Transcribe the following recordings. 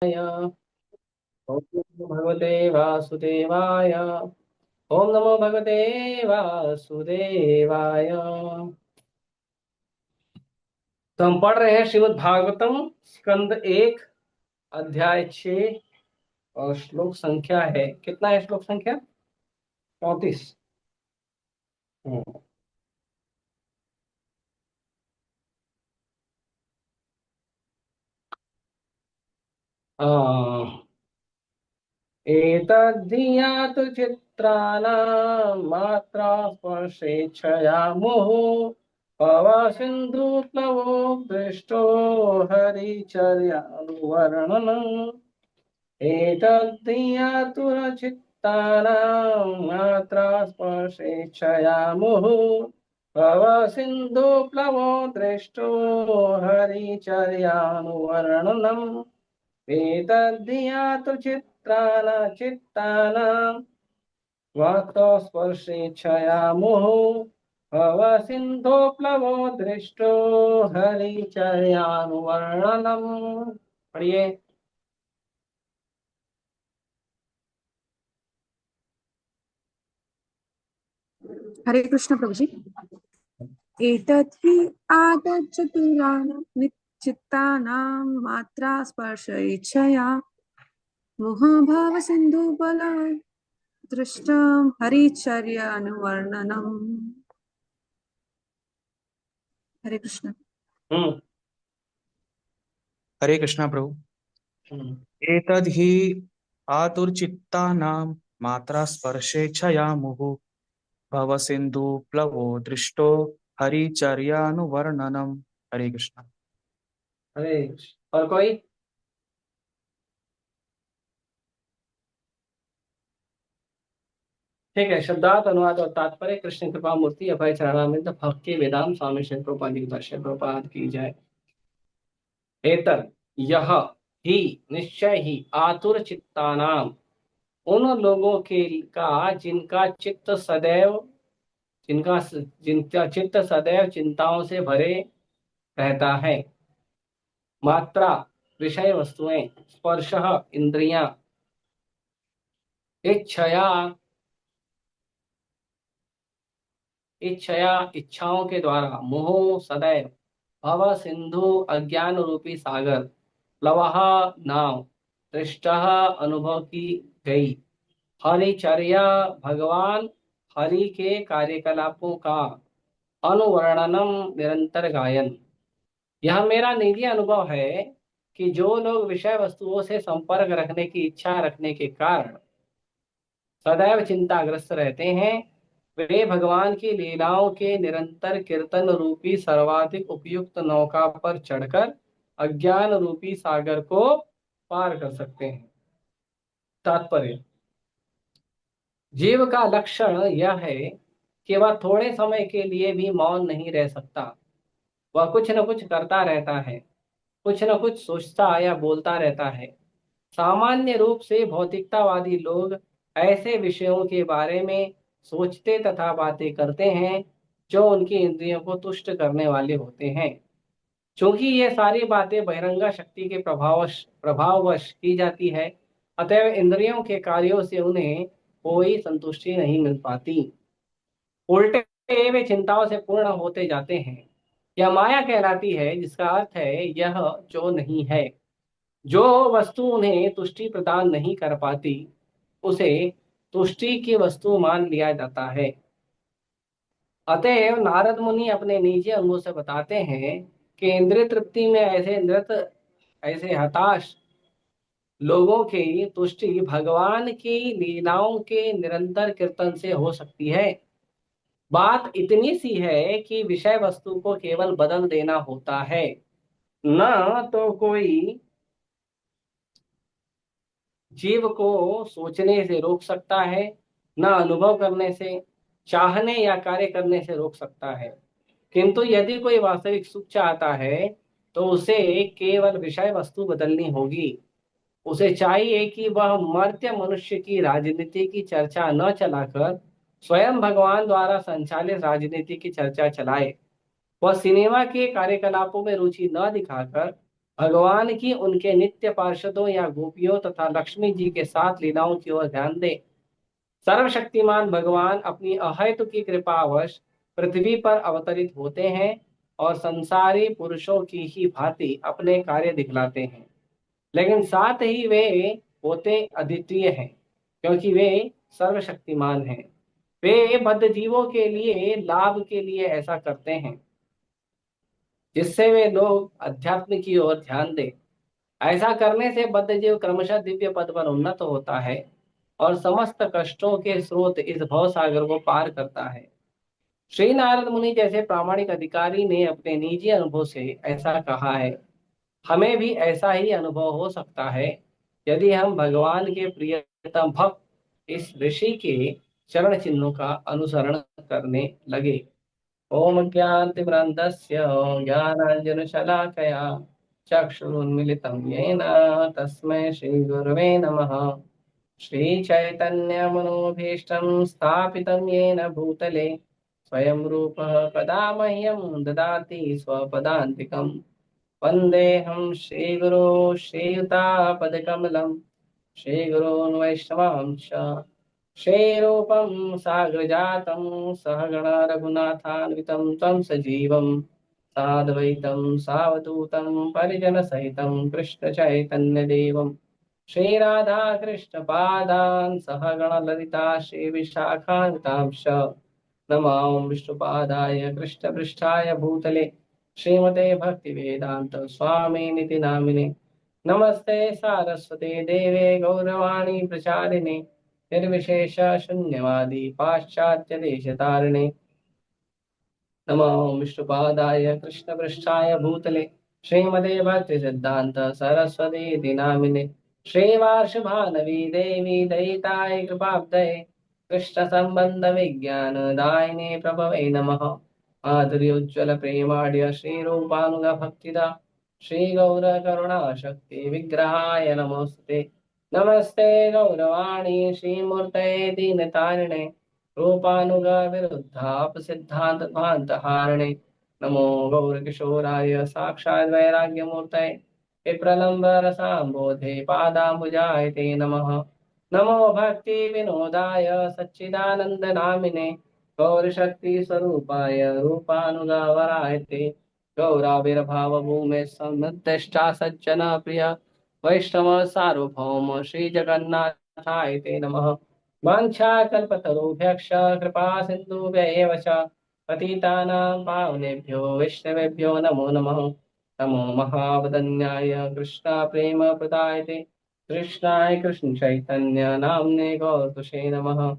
ओम नमो भगवते वासुदेवाय। ओम नमो भगवते वासुदेवाय। तो हम पढ़ रहे हैं श्रीमद् भागवतम स्कंद 1 अध्याय 6 और श्लोक संख्या है, कितना है श्लोक संख्या? 34। हम्म। एतद्धिया तु चित्राणां मात्रा स्पर्शेच्छया मुहुः पव सिन्धुप्लवो दृष्टो हरिचर्यानुवर्णनम्। एतद्धियातुरचित्तानां मात्रा स्पर्शेच्छया मुहुः भव सिन्धुप्लवो दृष्टो हरिचर्यानुवर्णनम्। एतद्धियातु चित्तानां मात्रा स्पर्शेच्छया मुहुः भव सिन्धुप्लवो दृष्टो हरिचर्यानुवर्णनम्। पढ़िए। हरे कृष्ण प्रभु जी। एतत् हि आदच्चतुराणां निश्चित्तानां मात्रा स्पर्श इच्छया मोहभाव सिन्धुबल दृष्टं हरिचर्य अनुवर्णनम्। हरे कृष्ण। हम्म। हरे कृष्णा प्रभु। एतद् हि आतुरचित्तानां मात्रा स्पर्शेच्छया मुहुः भव सिंधु प्लवो दृष्टो हरिचर्यानुवर्णनम्। हरे कृष्णा। अरे, और कोई? ठीक है। शब्दार्थ अनुवाद और तात्पर्य। कृष्ण कृपा मूर्ति अभय चरणामिंद भक्ति वेदांत स्वामी श्री प्रभुपाद जी की दर्शन प्रपात की जाए। एतत् यह ही निश्चय ही आतुर चित्तानाम उन लोगों के का जिनका चित्त सदैव जिनका चित्त सदैव चिंताओं से भरे रहता है। मात्रा विषय वस्तुएं, स्पर्श इंद्रियां, इच्छया इच्छया इच्छाओं के द्वारा, मोह सदैव, भव सिंधु अज्ञान रूपी सागर, प्लवह नाव, दृष्टः अनुभव की गई, हरिचर्या भगवान हरि के कार्यकलापों का, अनुवर्णनम निरंतर गायन। यह मेरा निजी अनुभव है कि जो लोग विषय वस्तुओं से संपर्क रखने की इच्छा रखने के कारण सदैव चिंताग्रस्त रहते हैं, वे भगवान की लीलाओं के निरंतर कीर्तन रूपी सर्वाधिक उपयुक्त नौका पर चढ़कर अज्ञान रूपी सागर को पार कर सकते हैं। तात्पर्य: जीव का लक्षण यह है कि वह थोड़े समय के लिए भी मौन नहीं रह सकता। वह कुछ न कुछ करता रहता है, कुछ न कुछ सोचता या बोलता रहता है। सामान्य रूप से भौतिकतावादी लोग ऐसे विषयों के बारे में सोचते तथा बातें करते हैं जो उनकी इंद्रियों को तुष्ट करने वाले होते हैं। चूंकि ये सारी बातें बहिरंगा शक्ति के प्रभाववश की जाती है, अतएव इंद्रियों के कार्यों से उन्हें कोई संतुष्टि नहीं मिल पाती। उल्टे वे चिंताओं से पूर्ण होते जाते हैं। यह माया कहलाती है, जिसका अर्थ है यह जो नहीं है। जो वस्तु उन्हें तुष्टि प्रदान नहीं कर पाती, उसे तुष्टि की वस्तु मान लिया जाता है। अतएव नारद मुनि अपने निजी अनुभव से बताते हैं कि इंद्रिय तृप्ति में ऐसे हताश लोगों की तुष्टि भगवान की लीलाओं के निरंतर कीर्तन से हो सकती है। बात इतनी सी है कि विषय वस्तु को केवल बदल देना होता है, न तो कोई जीव को सोचने से रोक सकता है, न अनुभव करने से, चाहने या कार्य करने से रोक सकता है। किंतु यदि कोई वास्तविक सुख चाहता है तो उसे केवल विषय वस्तु बदलनी होगी। उसे चाहिए कि वह मर्त्य मनुष्य की राजनीति की चर्चा न चलाकर स्वयं भगवान द्वारा संचालित राजनीति की चर्चा चलाए। वह सिनेमा के कार्यकलापों में रुचि न दिखाकर भगवान की उनके नित्य पार्षदों या गोपियों तथा लक्ष्मी जी के साथ लीलाओं की ओर ध्यान दें। सर्वशक्तिमान भगवान अपनी अहेतु की कृपावश पृथ्वी पर अवतरित होते हैं और संसारी पुरुषों की ही भांति अपने कार्य दिखलाते हैं, लेकिन साथ ही वे होते अद्वितीय हैं, क्योंकि वे सर्वशक्तिमान हैं। वे बद्ध जीवों के लिए लाभ के लिए ऐसा करते हैं, जिससे वे लोग अध्यात्म की ओर ध्यान दें। ऐसा करने से बद्ध जीव क्रमशः दिव्य पद पर उन्नत होता है और समस्त कष्टों के स्रोत इस भव सागर को पार करता है। श्री नारद मुनि जैसे प्रामाणिक अधिकारी ने अपने निजी अनुभव से ऐसा कहा है। हमें भी ऐसा ही अनुभव हो सकता है यदि हम भगवान के प्रियतम भक्त इस ऋषि के चरण चिन्हों का अनुसरण करने लगे। ओम ज्ञानतिमिरन्धस्य ज्ञानाञ्जनशलाकया चक्षुरुन्मिलितं येन तस्मै श्रीगुरवे नमः। श्रीचैतन्यमनोभीष्टं स्थापितं येन भूतले स्वयं रूपः कदा मह्यं ददाति स्वपदान्तिकम्। वन्देऽहं श्रीगुरो श्रीयुतापदकमलं श्रीगुरोन् वैष्णवांश्च श्रीरूपं साग्रजातं सहगण रघुनाथान्वितं तं सजीवं साद्वैतं सावधूतं परिजनसहितं कृष्णचैतन्यदेवं श्रीराधाकृष्णपादान् सहगण ललिता श्रीविशाखान्वितांश्च नमां विष्णुपादाय कृष्णपृष्ठाय भूतले श्रीमते भक्तिवेदांत स्वामिनिति नामिने। नमस्ते सारस्वते देवे गौरवाणी प्रचारिणे निर्विशेष शून्यवादी पाश्चात्य देशतारिणे। नमो विष्णुपादाय कृष्णपृष्ठाय भूतले श्रीमते भक्ति सिद्धांत सरस्वती नामिने। श्रीवार्षभानवी देवी दयिताय कृपाब्धये कृष्ण संबंध विज्ञान दायिने प्रभवे नमः। माधुर्योज्वल प्रेमाढ्य श्रीरूपानुग भक्तिदा श्री गौर करुणा शक्ति विग्रहाय नमोस्ते। नमस्ते गौरवाणी श्रीमूर्तये दीनतारिणे रूपानुग विरुद्धाप सिद्धांत ध्वांत हारणे। नमो गौरकिशोराय साक्षात् वैराग्यमूर्तये विप्रलम्ब रसाम्बोधे पादाम्बुजाय ते नमः। नमो भक्ति विनोदाय सच्चिदानंद नामिने गौरशक्ति स्वरूपाय रूपानुगावराय ते गौराविर्भाव भूमे समुद्रष्टा सज्जन प्रिय वैष्णव सार्वभौम श्री जगन्नाथाय ते नमः। वाञ्छाकल्पतरुभ्यश्च कृपा सिन्धुभ्येव च पतितानां पावनेभ्यो वैष्णवेभ्यो नमो नमः। नमो महावदन्याय कृष्णा प्रेम प्रदायते कृष्णाय कृष्ण चैतन्य नाम्ने गौतुषे नमः।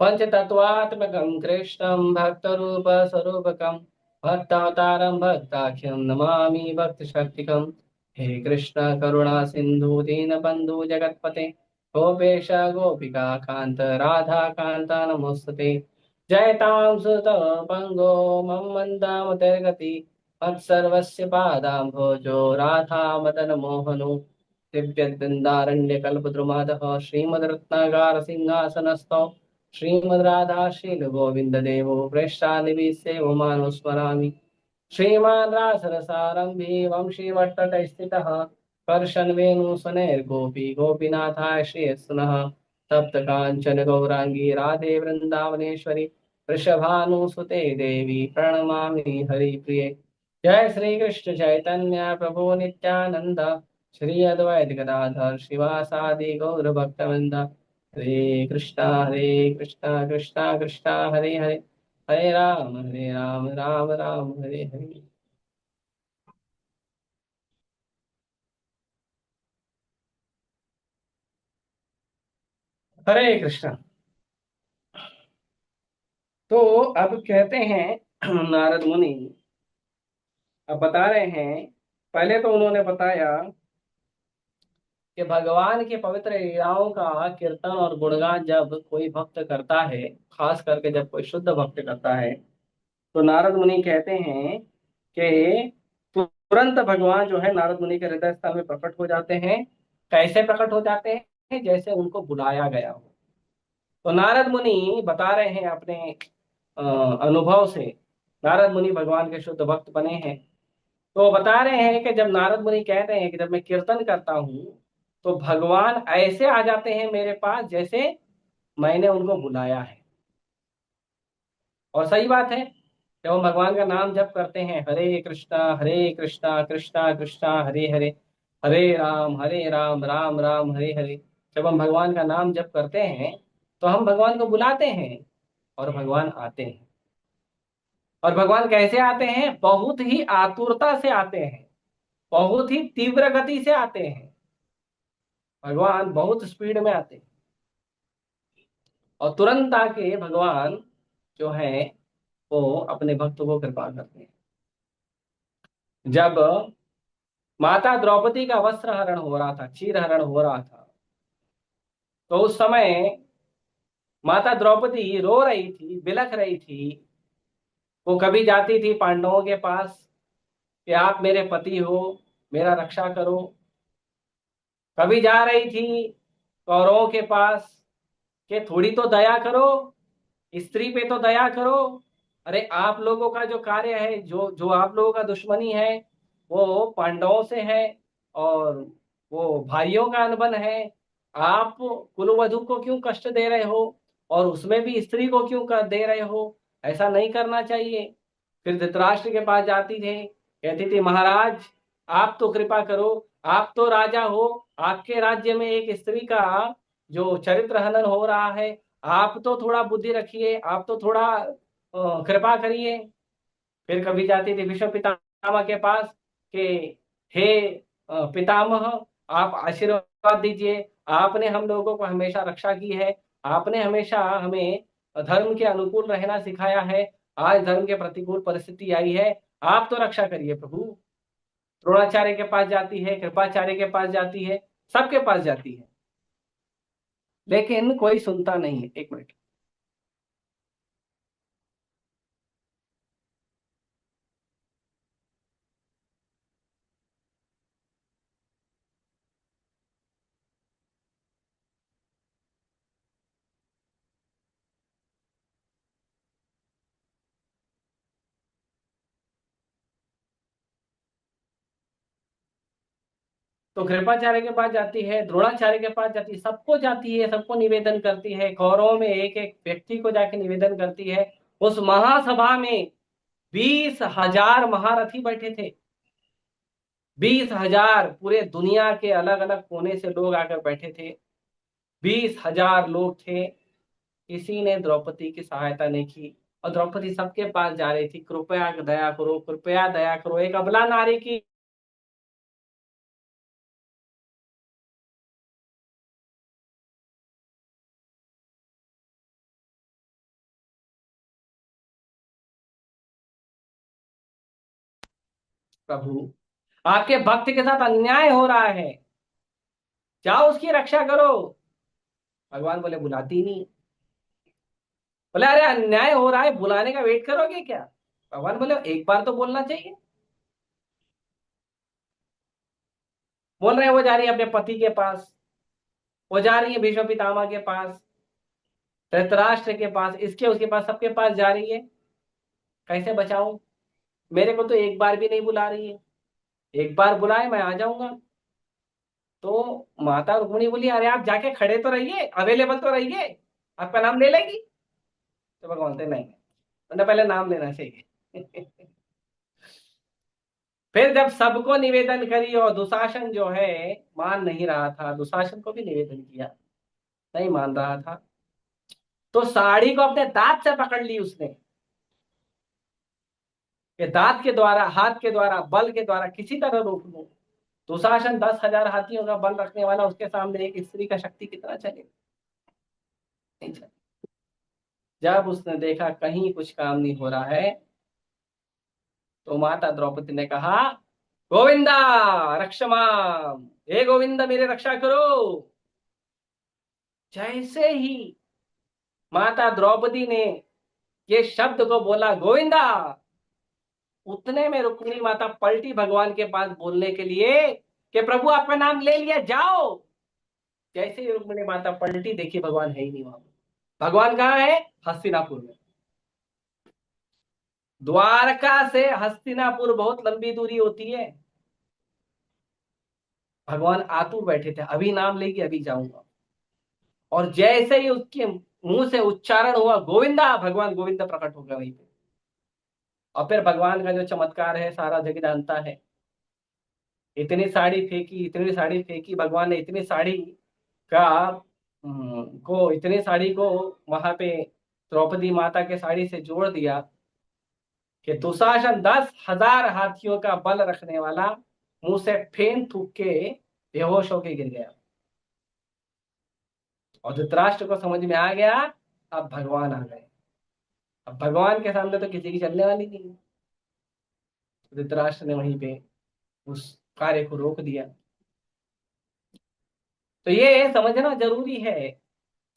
पंचतत्वात्मकं कृष्णं भक्तरूपस्वरूपकं भक्तावतारं भक्ताख्यं नमामि भक्तशक्तिकं। हे कृष्ण करुणा सिन्धु दीनबन्धु जगत्पते गोपेश गोपिका कान्त राधा कान्त नमोस्तुते। जयतां सुत पंगो मम मन्दमतिर्गति मत्सर्वस्य पादाम्भोजो राधा मदन मोहनो दिव्यद्वन्द्वारण्यकल्पद्रुमादः श्रीमद्रत्नागार सिंहासनस्थौ श्रीमद्राधा शील गोविंद देवो प्रेष्ठानिभिस्सेवो मानुस्मरामि। श्रीमान् रासरसारम्भी वंशीवट्टटे स्थितः कर्षन् वेणुसुनैर्गोपी गोपीनाथाय श्रेयस्सुनः। तप्त काञ्चन गौरांगी राधे वृंदावनेश्वरी वृषभानुसुते देवी प्रणमामि हरिप्रिये। जय श्री कृष्ण चैतन्य प्रभु नित्यानंद श्री अद्वैत गदाधर शिवासादि गौर भक्तवृंद। हरे कृष्णा कृष्णा कृष्णा हरे हरे हरे राम राम राम हरे हरे। हरे कृष्णा। तो अब कहते हैं नारद मुनि, अब बता रहे हैं। पहले तो उन्होंने बताया कि भगवान के पवित्र लीलाओं का कीर्तन और गुणगान जब कोई भक्त करता है, खास करके जब कोई शुद्ध भक्त करता है, तो नारद मुनि कहते हैं कि तुरंत भगवान जो है नारद मुनि के हृदय स्थल में प्रकट हो जाते हैं। कैसे प्रकट हो जाते हैं? जैसे उनको बुलाया गया हो। तो नारद मुनि बता रहे हैं अपने अनुभव से। नारद मुनि भगवान के शुद्ध भक्त बने हैं। तो बता रहे हैं कि जब नारद मुनि कह रहे हैं कि जब मैं कीर्तन करता हूँ तो भगवान ऐसे आ जाते हैं मेरे पास जैसे मैंने उनको बुलाया है। और सही बात है, जब हम भगवान का नाम जप करते हैं, हरे कृष्णा कृष्णा कृष्णा हरे हरे, हरे राम राम राम हरे हरे, जब हम भगवान का नाम जप करते हैं तो हम भगवान को बुलाते हैं और भगवान आते हैं। और भगवान कैसे आते हैं? बहुत ही आतुरता से आते हैं, बहुत ही तीव्र गति से आते हैं। भगवान बहुत स्पीड में आते हैं और तुरंत आके भगवान जो है वो अपने भक्तों को कृपा करते हैं। जब माता द्रौपदी का वस्त्र हरण हो रहा था, चीर हरण हो रहा था, तो उस समय माता द्रौपदी रो रही थी, बिलख रही थी। वो कभी जाती थी पांडवों के पास कि आप मेरे पति हो, मेरा रक्षा करो। कभी जा रही थी कौरवों के पास कि थोड़ी तो दया करो, स्त्री पे तो दया करो। अरे आप लोगों का जो कार्य है, जो जो आप लोगों का दुश्मनी है वो पांडवों से है और वो भाइयों का अनबन है। आप कुलवधु को क्यों कष्ट दे रहे हो और उसमें भी स्त्री को क्यों कर दे रहे हो? ऐसा नहीं करना चाहिए। फिर धृतराष्ट्र के पास जाती थी, कहती थी महाराज आप तो कृपा करो, आप तो राजा हो, आपके राज्य में एक स्त्री का जो चरित्र हनन हो रहा है, आप तो थोड़ा बुद्धि रखिए, आप तो थोड़ा कृपा करिए। फिर कभी जाती थी विश्व पितामह के पास कि हे पितामह आप आशीर्वाद दीजिए, आपने हम लोगों को हमेशा रक्षा की है, आपने हमेशा हमें धर्म के अनुकूल रहना सिखाया है, आज धर्म के प्रतिकूल परिस्थिति आई है, आप तो रक्षा करिए प्रभु। द्रोणाचार्य के पास जाती है, कृपाचार्य के पास जाती है, सबके पास जाती है, लेकिन कोई सुनता नहीं है। एक मिनट। तो कृपाचार्य के पास जाती है, द्रोणाचार्य के पास जाती है, सबको जाती है, सबको निवेदन करती है, कौरवों में एक एक व्यक्ति को जाके निवेदन करती है। उस महासभा में 20,000 महारथी बैठे थे। 20,000 पूरे दुनिया के अलग अलग कोने से लोग आकर बैठे थे। 20,000 लोग थे। किसी ने द्रौपदी की सहायता नहीं की और द्रौपदी सबके पास जा रही थी, कृपया दया करो, कृपया दया करो। एक अबला नारी की प्रभु आपके भक्त के साथ अन्याय हो रहा है, जाओ उसकी रक्षा करो। भगवान बोले बुलाती नहीं। बोले अरे अन्याय हो रहा है, बुलाने का वेट करोगे क्या? भगवान बोले एक बार तो बोलना चाहिए। बोल रहे हैं वो जा रही है अपने पति के पास, वो जा रही है भीष्म पितामह के पास, धृतराष्ट्र के पास, इसके उसके पास, सबके पास जा रही है। कैसे बचाऊं? मेरे को तो एक बार भी नहीं बुला रही है, एक बार बुलाए मैं आ जाऊंगा। तो माता रुक्मिणी बोली अरे आप जाके खड़े तो रहिए, अवेलेबल तो रहिए, आपका नाम ले लेगी। तो भगवान बोलते नहीं, उन्हें पहले नाम लेना चाहिए। फिर जब सबको निवेदन करी और दुशासन जो है मान नहीं रहा था, दुशासन को भी निवेदन किया, नहीं मान रहा था, तो साड़ी को अपने दांत से पकड़ ली उसने कि दांत के द्वारा, हाथ के द्वारा, बल के द्वारा किसी तरह रोक लूं। दुशासन 10,000 हाथियों का बल रखने वाला, उसके सामने एक स्त्री का शक्ति कितना चलेगा? नहीं चले। जब उसने देखा कहीं कुछ काम नहीं हो रहा है तो माता द्रौपदी ने कहा गोविंदा रक्षमाम, हे गोविंदा मेरे रक्षा करो। जैसे ही माता द्रौपदी ने ये शब्द को बोला गोविंदा, उतने में रुक्मिणी माता पलटी भगवान के पास बोलने के लिए कि प्रभु आपका नाम ले लिया जाओ। जैसे ही रुक्मिणी माता पलटी, देखी भगवान है ही नहीं वहां। भगवान कहाँ है? हस्तिनापुर में। द्वारका से हस्तिनापुर बहुत लंबी दूरी होती है। भगवान आतुर बैठे थे, अभी नाम लेगी, अभी जाऊंगा। और जैसे ही उसके मुंह से उच्चारण हुआ गोविंदा, भगवान गोविंदा प्रकट हो गए वहीं पे। और फिर भगवान का जो चमत्कार है सारा जग जानता है। इतनी साड़ी फेंकी, इतनी साड़ी फेंकी, भगवान ने इतनी साड़ी का इतनी साड़ी को वहां पे द्रौपदी माता के साड़ी से जोड़ दिया कि दुशासन 10,000 हाथियों का बल रखने वाला मुंह से फेन थूक के बेहोश होके गिर गया। और धृतराष्ट्र को समझ में आ गया, अब भगवान आ गए, अब भगवान के सामने तो किसी की चलने वाली नहीं है। धृतराष्ट्र ने वहीं पे उस कार्य को रोक दिया। तो ये समझना जरूरी है,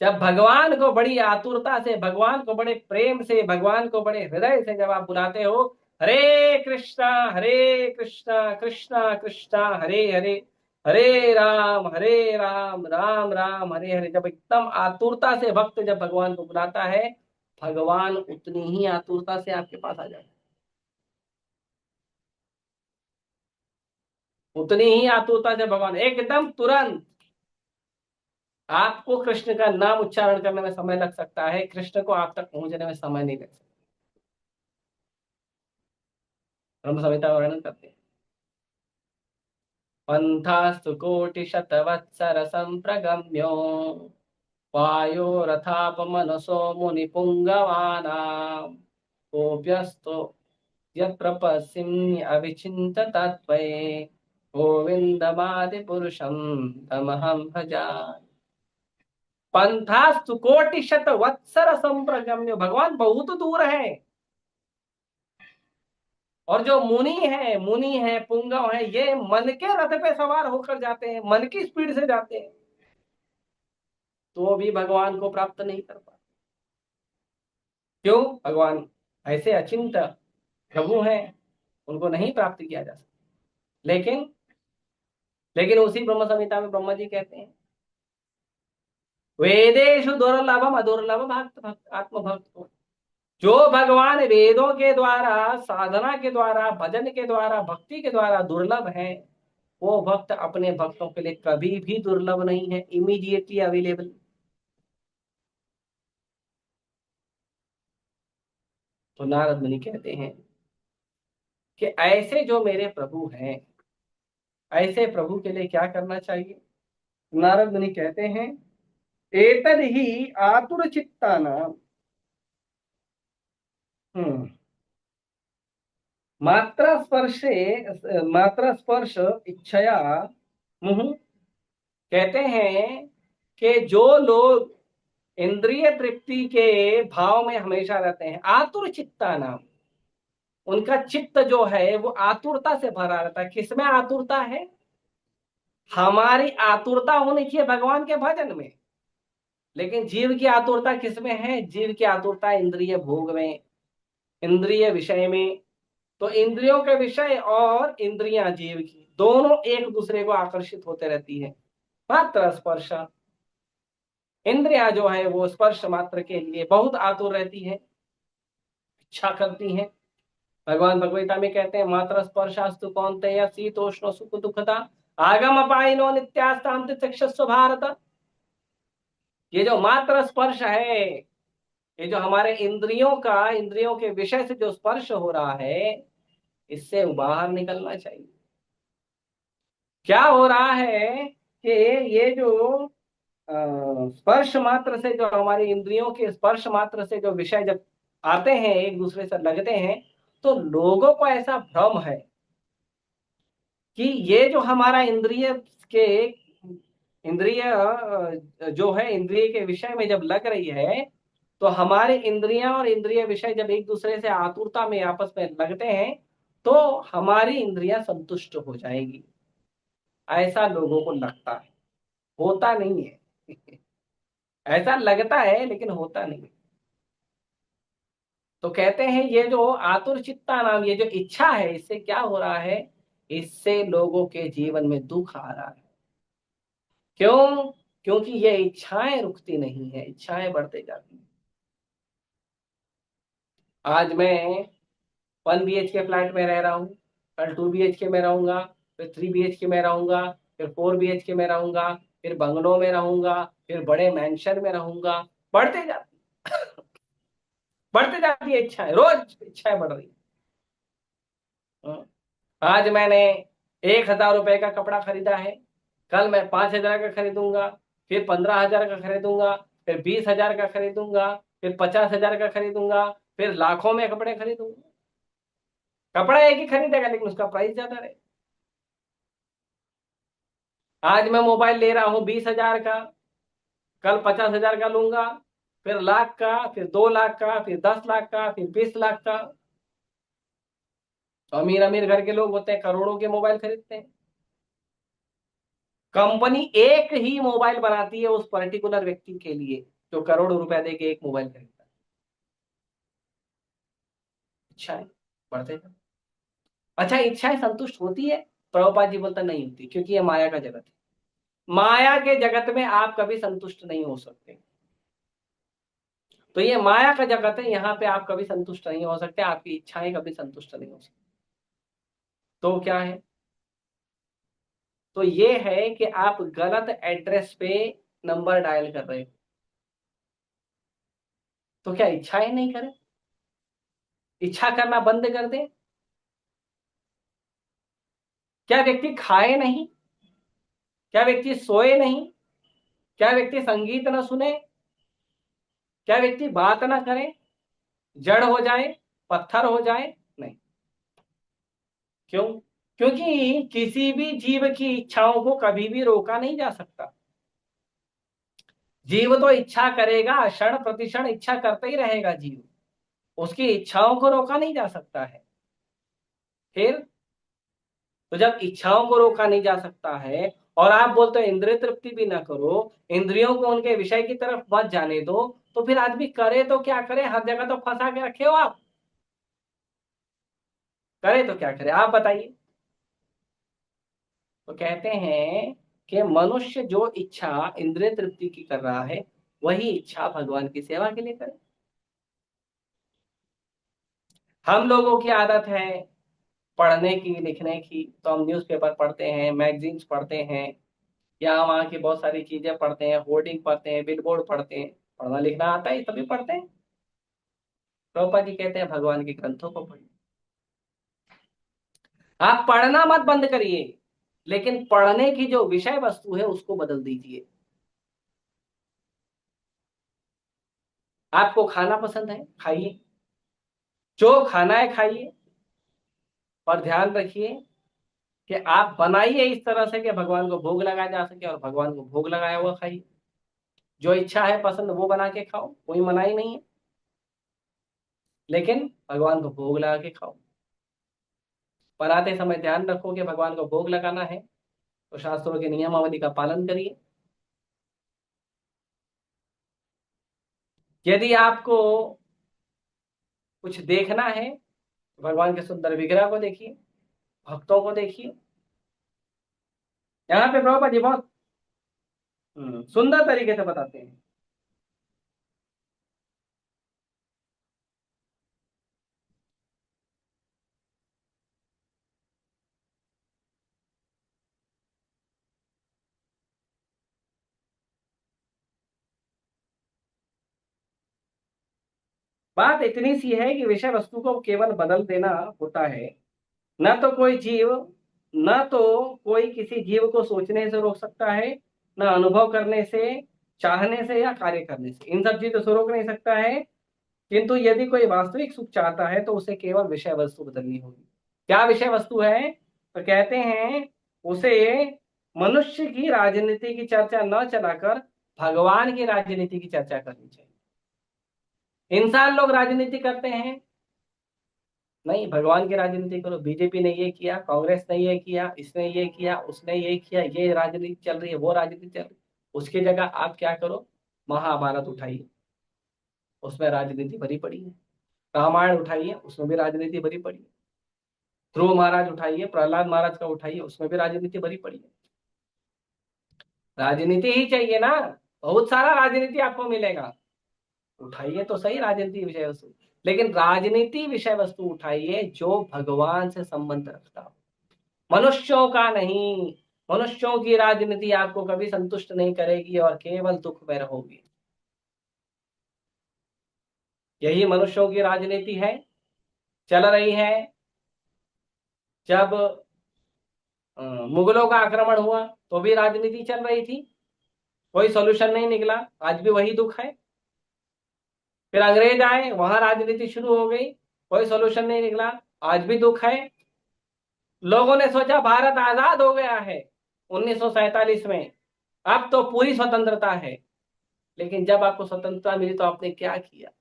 जब भगवान को बड़ी आतुरता से, भगवान को बड़े प्रेम से, भगवान को बड़े हृदय से जब आप बुलाते हो, हरे कृष्णा कृष्णा कृष्णा हरे हरे, हरे राम राम राम हरे हरे, जब एकदम आतुरता से भक्त जब भगवान को बुलाता है, भगवान उतनी ही आतुरता से आपके पास आ जाता है, उतनी ही आतुरता से भगवान एकदम तुरंत। आपको कृष्ण का नाम उच्चारण करने में समय लग सकता है, कृष्ण को आप तक पहुंचने में समय नहीं लग सकता। ब्रह्म संहिता वर्णन करते हैं, पंथास्तु कोटिशतवत्सर संप्रगम्यो वायोरथापमनसो मुनिपुङ्गवानां कोऽप्यस्तो यत्प्रपश्यन्यविचिन्ततत्त्वये गोविन्दमादिपुरुषं तमहं भजामि। पंथास्तु कोटिशतवत्सर संप्रगम्यो, भगवान बहुत दूर है। और जो मुनि है पुंगव है, ये मन के रथ पे सवार होकर जाते हैं, मन की स्पीड से जाते हैं, तो भी भगवान को प्राप्त नहीं कर पाते। क्यों? भगवान ऐसे अचिंत प्रभु हैं, उनको नहीं प्राप्त किया जा सकता। लेकिन लेकिन उसी ब्रह्म संहिता में ब्रह्मा जी कहते हैं, वेदेशु दुर्लभम अदुर्लभ भक्त भक्त आत्मभक्त को, जो भगवान वेदों के द्वारा, साधना के द्वारा, भजन के द्वारा, भक्ति के द्वारा दुर्लभ है, वो भक्त अपने भक्तों के लिए कभी भी दुर्लभ नहीं है, इमीडिएटली अवेलेबल। तो नारद मुनि कहते हैं कि ऐसे जो मेरे प्रभु हैं, ऐसे प्रभु के लिए क्या करना चाहिए। नारद मुनि कहते हैं, एतद ही आतुर चित्तानाम, हम्म मात्रा स्पर्श इच्छया मुहु, कहते हैं कि जो लोग इंद्रिय तृप्ति के भाव में हमेशा रहते हैं, आतुर चित्ता नाम, उनका चित्त जो है वो आतुरता से भरा रहता है। किसमें आतुरता है? हमारी आतुरता होनी चाहिए भगवान के भजन में, लेकिन जीव की आतुरता किसमें है? जीव की आतुरता इंद्रिय भोग में, इंद्रिय विषय में। तो इंद्रियों के विषय और इंद्रियां जीव की दोनों एक दूसरे को आकर्षित होते रहती है। मात्र स्पर्श, इंद्रिया जो है वो स्पर्श मात्र के लिए बहुत आतुर रहती है, इच्छा करती हैं। भगवान भगवता में कहते हैं, मात्र स्पर्शास्तु कौन्तेय शीतोष्ण सुख दुखता आगम अपायनो नित्यास्ताम चक्षुस्व भारत। ये जो मात्र स्पर्श है, ये जो हमारे इंद्रियों का, इंद्रियों के विषय से जो स्पर्श हो रहा है, इससे बाहर निकलना चाहिए। क्या हो रहा है कि ये जो स्पर्श मात्र से, जो हमारी इंद्रियों के स्पर्श मात्र से जो विषय जब आते हैं, एक दूसरे से लगते हैं, तो लोगों को ऐसा भ्रम है कि ये जो हमारा के इंद्रिय जो है, इंद्रिय के विषय में जब लग रही है, तो हमारे इंद्रियां और इंद्रिय विषय जब एक दूसरे से आतुरता में आपस में लगते हैं, तो हमारी इंद्रियां संतुष्ट हो जाएगी, ऐसा लोगों को लगता है। होता नहीं है ऐसा लगता है लेकिन होता नहीं। तो कहते हैं ये जो आतुर चित्ता नाम, ये जो इच्छा है, इससे क्या हो रहा है? इससे लोगों के जीवन में दुख आ रहा है। क्यों? क्योंकि ये इच्छाएं रुकती नहीं है, इच्छाएं बढ़ते जाती हैं। आज मैं 1 BHK फ्लैट में रह रहा हूँ, कल 2 BHK में रहूंगा, फिर 3 BHK में रहूंगा, फिर 4 BHK में रहूंगा, फिर बंगलों में रहूंगा, फिर बड़े मैंशन में रहूंगा। बढ़ते जाती बढ़ते जाती है इच्छाएं, रोज इच्छाएं बढ़ रही हैं। आज मैंने 1,000 रुपए का कपड़ा खरीदा है, कल मैं 5,000 का खरीदूंगा, फिर 15,000 का खरीदूंगा, फिर 20,000 का खरीदूंगा, फिर 50,000 का खरीदूंगा, फिर लाखों में कपड़े खरीदूंगा। कपड़ा एक ही खरीदेगा लेकिन उसका प्राइस ज्यादा रहे। आज मैं मोबाइल ले रहा हूं 20,000 का, कल 50,000 का लूंगा, फिर लाख का, फिर 2 लाख का, फिर 10 लाख का, फिर 20 लाख का। तो अमीर अमीर घर के लोग होते हैं, करोड़ों के मोबाइल खरीदते हैं। कंपनी एक ही मोबाइल बनाती है उस पर्टिकुलर व्यक्ति के लिए जो करोड़ों रुपया दे के एक मोबाइल खरीदता है। इच्छाएं बढ़ते हैं। अच्छा, इच्छाएं संतुष्ट होती है? प्रभुपाद जी बोलता नहीं होती, क्योंकि ये माया का जगत है। माया के जगत में आप कभी संतुष्ट नहीं हो सकते। तो ये माया का जगत है, यहाँ पे आप कभी संतुष्ट नहीं हो सकते, आपकी इच्छाएं कभी संतुष्ट नहीं हो सकती। तो क्या है? तो ये है कि आप गलत एड्रेस पे नंबर डायल कर रहे हो। तो क्या इच्छाएं नहीं करें? इच्छा करना बंद कर दें? क्या व्यक्ति खाए नहीं? क्या व्यक्ति सोए नहीं? क्या व्यक्ति संगीत न सुने? क्या व्यक्ति बात ना करे? जड़ हो जाए, पत्थर हो जाए? नहीं। क्यों? क्योंकि किसी भी जीव की इच्छाओं को कभी भी रोका नहीं जा सकता। जीव तो इच्छा करेगा, क्षण प्रतिक्षण इच्छा करता ही रहेगा जीव, उसकी इच्छाओं को रोका नहीं जा सकता है। फिर तो जब इच्छाओं को रोका नहीं जा सकता है और आप बोलते हो इंद्रिय तृप्ति भी ना करो, इंद्रियों को उनके विषय की तरफ मत जाने दो, तो फिर आदमी करे तो क्या करे? हर जगह तो फंसा के रखे हो आप। करे तो क्या करे, आप बताइए। तो कहते हैं कि मनुष्य जो इच्छा इंद्रिय तृप्ति की कर रहा है, वही इच्छा भगवान की सेवा के लिए करे। हम लोगों की आदत है पढ़ने की, लिखने की, तो हम न्यूज़पेपर पढ़ते हैं, मैगजीन्स पढ़ते हैं, या वहाँ की बहुत सारी चीजें पढ़ते हैं, होर्डिंग पढ़ते हैं, बिलबोर्ड पढ़ते हैं। पढ़ना लिखना आता है तभी पढ़ते हैं। प्रभुपाद जी कहते हैं भगवान के ग्रंथों को पढ़िए। आप पढ़ना मत बंद करिए, लेकिन पढ़ने की जो विषय वस्तु है उसको बदल दीजिए। आपको खाना पसंद है, खाइए, जो खाना है खाइए, पर ध्यान रखिए कि आप बनाइए इस तरह से कि भगवान को भोग लगाया जा सके, और भगवान को भोग लगाया हुआ खाइए। जो इच्छा है पसंद वो बना के खाओ, कोई मनाही नहीं है, लेकिन भगवान को भोग लगा के खाओ। बनाते समय ध्यान रखो कि भगवान को भोग लगाना है, तो शास्त्रों के नियमावली का पालन करिए। यदि आपको कुछ देखना है तो भगवान के सुंदर विग्रह को देखिए, भक्तों को देखिए। यहाँ पे प्रभुपाद जी बहुत सुंदर तरीके से बताते हैं। बात इतनी सी है कि विषय वस्तु को केवल बदल देना होता है। न तो कोई जीव, न तो कोई किसी जीव को सोचने से रोक सकता है, न अनुभव करने से, चाहने से या कार्य करने से, इन सब चीजों से रोक नहीं सकता है। किंतु यदि कोई वास्तविक सुख चाहता है तो उसे केवल विषय वस्तु बदलनी होगी। क्या विषय वस्तु है? तो कहते हैं उसे मनुष्य की राजनीति की चर्चा न चलाकर भगवान की राजनीति की चर्चा करनी चाहिए। इंसान लोग राजनीति करते हैं, नहीं, भगवान की राजनीति करो। बीजेपी ने ये किया, कांग्रेस ने ये किया, इसने ये किया, उसने ये किया, ये राजनीति चल रही है, वो राजनीति चल रही है। उसकी जगह आप क्या करो? महाभारत उठाइए, उसमें राजनीति भरी पड़ी है। रामायण उठाइए, उसमें भी राजनीति भरी पड़ी है। ध्रुव महाराज उठाइए, प्रहलाद महाराज का उठाइए, उसमें भी राजनीति भरी पड़ी है। राजनीति ही चाहिए ना, बहुत सारा राजनीति आपको मिलेगा। उठाइए तो सही राजनीति विषय वस्तु। लेकिन राजनीति विषय वस्तु उठाइए जो भगवान से संबंध रखता हो, मनुष्यों का नहीं। मनुष्यों की राजनीति आपको कभी संतुष्ट नहीं करेगी और केवल दुख में रहोगी। यही मनुष्यों की राजनीति है, चल रही है। जब मुगलों का आक्रमण हुआ तो भी राजनीति चल रही थी, कोई सोल्यूशन नहीं निकला, आज भी वही दुख है। फिर अंग्रेज आए, वहां राजनीति शुरू हो गई, कोई सोल्यूशन नहीं निकला, आज भी दुख है। लोगों ने सोचा भारत आजाद हो गया है 1947 में, अब तो पूरी स्वतंत्रता है। लेकिन जब आपको स्वतंत्रता मिली तो आपने क्या किया?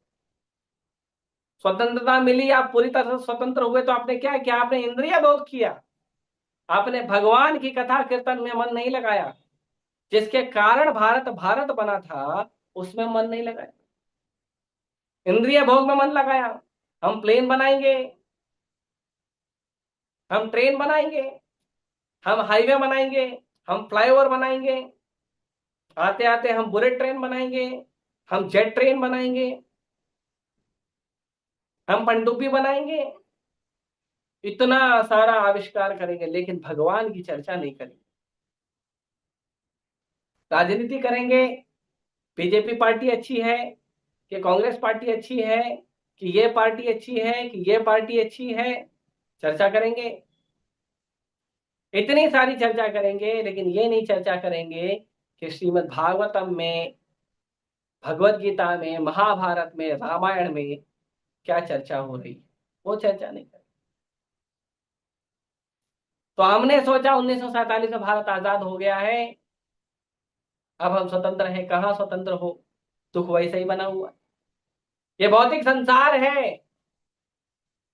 स्वतंत्रता मिली, आप पूरी तरह से स्वतंत्र हुए तो आपने क्या किया? आपने इंद्रिय भोग किया, आपने भगवान की कथा कीर्तन में मन नहीं लगाया। जिसके कारण भारत भारत बना था उसमें मन नहीं लगाया, इंद्रिय भोग में मन लगाया। हम प्लेन बनाएंगे, हम ट्रेन बनाएंगे, हम हाईवे बनाएंगे, हम फ्लाईओवर बनाएंगे, आते आते हम बुलेट ट्रेन बनाएंगे, हम जेट ट्रेन बनाएंगे, हम पनडुब्बी बनाएंगे, इतना सारा आविष्कार करेंगे, लेकिन भगवान की चर्चा नहीं करेंगे। राजनीति करेंगे, बीजेपी पार्टी अच्छी है कि कांग्रेस पार्टी अच्छी है, कि ये पार्टी अच्छी है कि ये पार्टी अच्छी है, चर्चा करेंगे, इतनी सारी चर्चा करेंगे, लेकिन ये नहीं चर्चा करेंगे कि श्रीमद् भागवतम में, भगवत गीता में, महाभारत में, रामायण में क्या चर्चा हो रही है, वो चर्चा नहीं करेंगे। तो हमने सोचा 1947 में भारत आजाद हो गया है, अब हम स्वतंत्र हैं। कहाँ स्वतंत्र हो, दुख वैसे ही बना हुआ। ये भौतिक संसार है,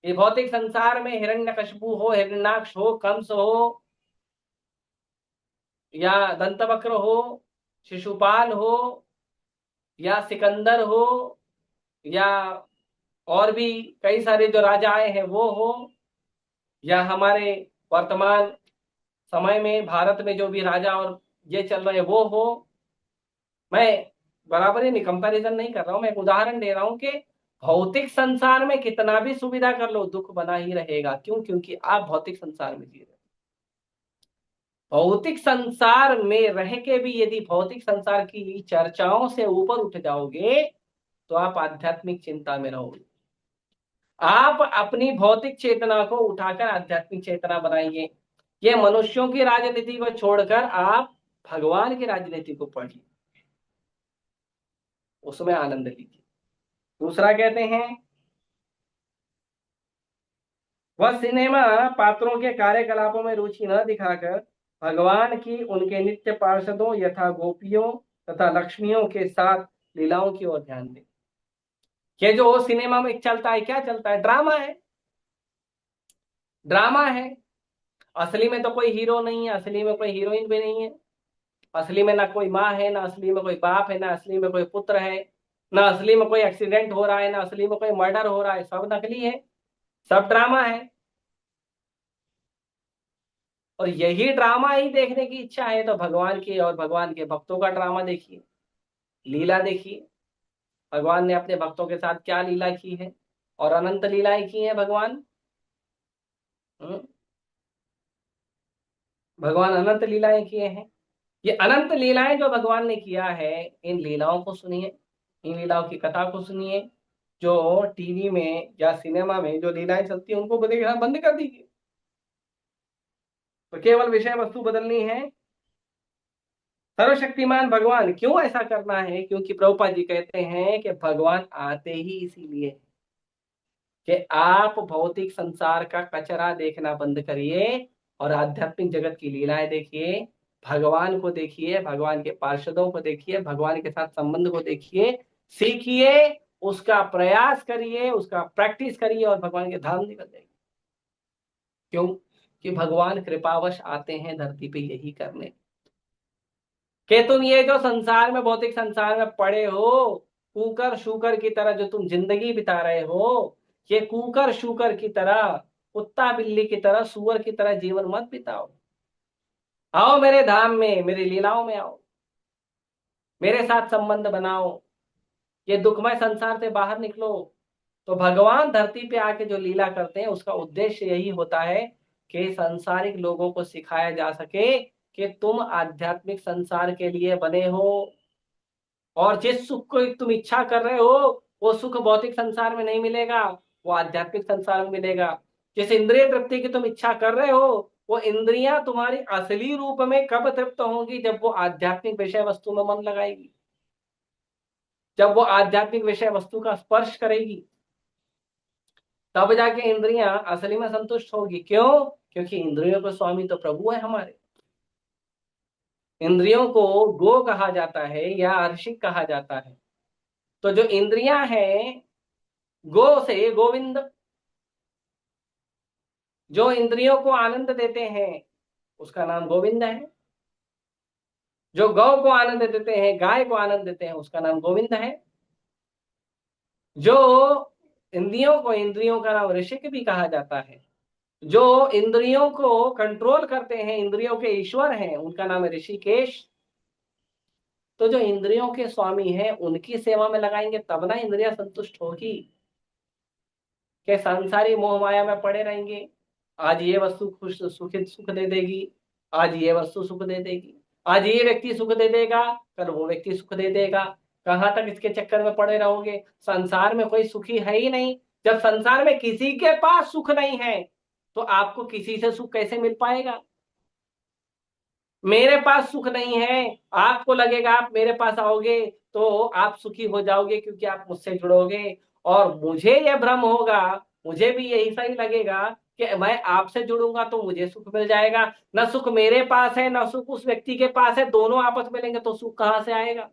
ये भौतिक संसार में हिरण्यकशिपु हो, हिरण्याक्ष हो, कंस हो, या दंतवक्र हो, शिशुपाल हो, या सिकंदर हो, या और भी कई सारे जो राजाएं हैं वो हो, या हमारे वर्तमान समय में भारत में जो भी राजा और ये चल रहे हैं वो हो। मैं बराबर ही कंपैरिजन नहीं कर रहा हूं, मैं एक उदाहरण दे रहा हूं कि भौतिक संसार में कितना भी सुविधा कर लो दुख बना ही रहेगा। क्यों? क्योंकि आप भौतिक संसार में जी रहे हो। भौतिक संसार में रह के भी यदि भौतिक संसार की चर्चाओं से ऊपर उठ जाओगे तो आप आध्यात्मिक चिंता में रहोगे। आप अपनी भौतिक चेतना को उठाकर आध्यात्मिक चेतना बनाइए। ये मनुष्यों की राजनीति को छोड़कर आप भगवान की राजनीति को पढ़िए, उसमें आनंद लीजिए। दूसरा कहते हैं, वह सिनेमा पात्रों के कार्यकलापों में रुचि न दिखाकर भगवान की उनके नित्य पार्षदों यथा गोपियों तथा लक्ष्मियों के साथ लीलाओं की ओर ध्यान दे। ये जो सिनेमा में चलता है, क्या चलता है? ड्रामा है, ड्रामा है। असली में तो कोई हीरो नहीं है, असली में कोई हीरोइन भी नहीं है, असली में ना कोई माँ है, ना असली में कोई बाप है, ना असली में कोई पुत्र है, ना असली में कोई एक्सीडेंट हो रहा है, ना असली में कोई मर्डर हो रहा है, सब नकली है, सब ड्रामा है। और यही ड्रामा ही देखने की इच्छा है तो भगवान की और भगवान के भक्तों का ड्रामा देखिए, लीला देखिए। भगवान ने अपने भक्तों के साथ क्या लीला की है, और अनंत लीलाएं की हैं भगवान। हम्म, भगवान अनंत लीलाएं किए हैं। ये अनंत लीलाएं जो भगवान ने किया है, इन लीलाओं को सुनिए, इन लीलाओं की कथा को सुनिए। जो टीवी में या सिनेमा में जो लीलाएं चलती हैं उनको देखना बंद कर दीजिए। तो केवल विषय वस्तु बदलनी है। सर्वशक्तिमान भगवान क्यों ऐसा करना है? क्योंकि प्रभुपाद जी कहते हैं कि भगवान आते ही इसीलिए कि आप भौतिक संसार का कचरा देखना बंद करिए और आध्यात्मिक जगत की लीलाएं देखिए, भगवान को देखिए, भगवान के पार्षदों को देखिए, भगवान के साथ संबंध को देखिए, सीखिए, उसका प्रयास करिए, उसका प्रैक्टिस करिए और भगवान के धाम निकल जाइए। क्यों? कि भगवान कृपावश आते हैं धरती पे यही करने कि तुम ये जो संसार में, भौतिक संसार में पड़े हो, कुकर शूकर की तरह जो तुम जिंदगी बिता रहे हो, ये कुकर शूकर की तरह, कुत्ता बिल्ली की तरह, सुअर की तरह जीवन मत बिताओ। आओ मेरे धाम में, मेरी लीलाओं में आओ, मेरे साथ संबंध बनाओ, ये दुखमय संसार से बाहर निकलो, तो भगवान धरती पे आके जो लीला करते हैं उसका उद्देश्य यही होता है कि सांसारिक लोगों को सिखाया जा सके कि तुम आध्यात्मिक संसार के लिए बने हो, और जिस सुख को तुम इच्छा कर रहे हो वो सुख भौतिक संसार में नहीं मिलेगा, वो आध्यात्मिक संसार में मिलेगा। जिस इंद्रिय तृप्ति की तुम इच्छा कर रहे हो वो इंद्रियां तुम्हारी असली रूप में कब तृप्त होंगी, जब वो आध्यात्मिक विषय वस्तु में मन लगाएगी, जब वो आध्यात्मिक विषय वस्तु का स्पर्श करेगी, तब जाके इंद्रियां असली में संतुष्ट होगी। क्यों? क्योंकि इंद्रियों का स्वामी तो प्रभु है हमारे। इंद्रियों को गो कहा जाता है या अर्षिक कहा जाता है। तो जो इंद्रियां हैं, गो से गोविंद, जो इंद्रियों को आनंद देते हैं उसका नाम गोविंद है। जो गौ को आनंद देते हैं, गाय को आनंद देते हैं, उसका नाम गोविंद है। जो इंद्रियों का नाम ऋषिक भी कहा जाता है। जो इंद्रियों को कंट्रोल करते हैं, इंद्रियों के ईश्वर हैं, उनका नाम है ऋषिकेश। तो जो इंद्रियों के स्वामी हैं उनकी सेवा में लगाएंगे तब ना इंद्रिया संतुष्ट होगी। कि संसारी मोह माया में पड़े रहेंगे, आज ये वस्तु खुश सुख दे देगी, आज ये वस्तु सुख दे देगी, आज ये व्यक्ति सुख दे देगा, कल वो व्यक्ति सुख दे देगा। कहां तक इसके चक्कर में पड़े रहोगे? संसार में कोई सुखी है ही नहीं। जब संसार में किसी के पास सुख नहीं है तो आपको किसी से सुख कैसे मिल पाएगा? मेरे पास सुख नहीं है, आपको लगेगा आप मेरे पास आओगे तो आप सुखी हो जाओगे क्योंकि आप मुझसे जुड़ोगे, और मुझे यह भ्रम होगा, मुझे भी यही सही लगेगा कि मैं आपसे जुड़ूंगा तो मुझे सुख मिल जाएगा। न सुख मेरे पास है न सुख उस व्यक्ति के पास है, दोनों आपस में लेंगे तो सुख कहां से आएगा?